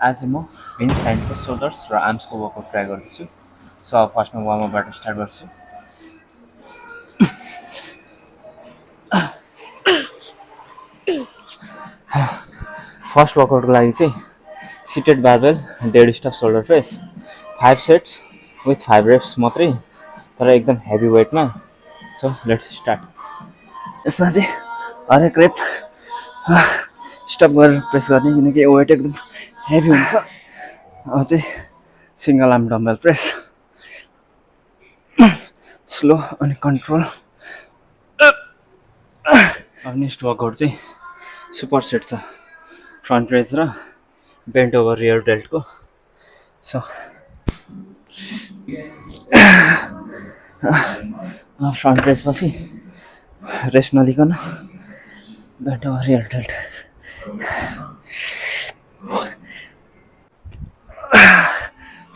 आज म भिन्स ह्यान्डको सोल्डर्स र आर्म्सको वर्कआउट ट्राई गर्दैछु। सो अब फर्स्टमा वार्मअपबाट स्टार्ट गर्छु। फर्स्ट वर्कआउटको लागि चाहिँ seated barbell dead stop shoulder press 5 sets with 5 reps मात्रै, तर एकदम हेभी वेटमा। So let's start. यसमा चाहिँ हरेक रेप स्टप गरेर प्रेस गर्ने, किनकि वेट एकदम हेभी हुन्छ। अब चाहिँ single arm dumbbell press, slow अनि कन्ट्रोल। अब नेक्स्ट वर्कआउट चाहिँ सुपर सेट छ, फ्रन्ट रेज र बेन्ट ओभर रियर डेल्टको। सो फ्रन्ट रेज पछि रेस्ट नलिकन bent over rear delt.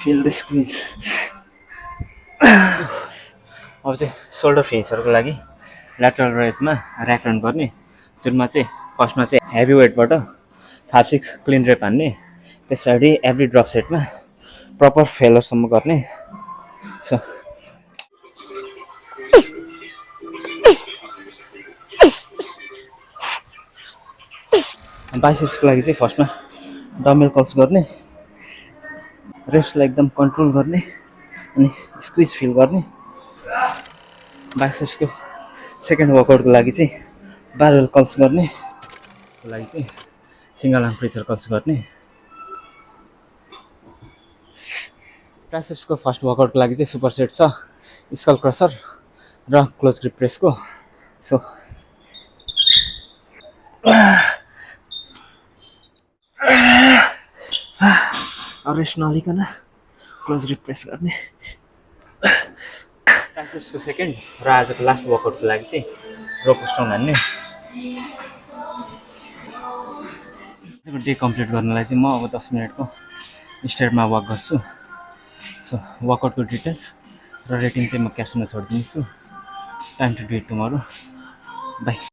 Feel the squeeze. अब चाहिँ सोल्डर फिनिसहरूको लागि ल्याटरल रेजमा ऱ्याक रन गर्ने, जुनमा चाहिँ फर्स्टमा चाहिँ हेभी वेटबाट 5-6 क्लिन रेप हान्ने, त्यस पछाडि एभ्री ड्रप सेटमा प्रपर फेलरसम्म गर्ने। सो बाइसेप्सको लागि चाहिँ फर्स्टमा डम्बल कर्ल्स गर्ने, रेप्सलाई एकदम कन्ट्रोल गर्ने अनि स्क्विज फिल गर्ने। बाइसेप्सको सेकेन्ड वर्कआउटको लागि चाहिँ बारबेल कर्ल्स गर्ने, को लागि चाहिँ सिङ्गल आर्म प्रेसर कर्ल्स गर्ने। ट्राइसेप्सको फर्स्ट वर्कआउटको लागि चाहिँ सुपर सेट छ स्कल क्रसर र क्लोज ग्रिप प्रेसको। सो अब रेस्ट नलिकन क्लोज ग्रिप प्रेस गर्ने। ट्राइसेप्सको सेकेन्ड र आजको लास्ट वर्कआउटको लागि चाहिँ रो पुस्टडाउन हान्ने। आजको डे कम्प्लिट गर्नलाई चाहिँ म अब 10 मिनटको स्टेयरमा वाक गर्छु। सो वर्कआउटको डिटेल्स र रेटिङ चाहिँ म क्याप्सनमा छोडिदिन्छु। Time to do it tomorrow. By.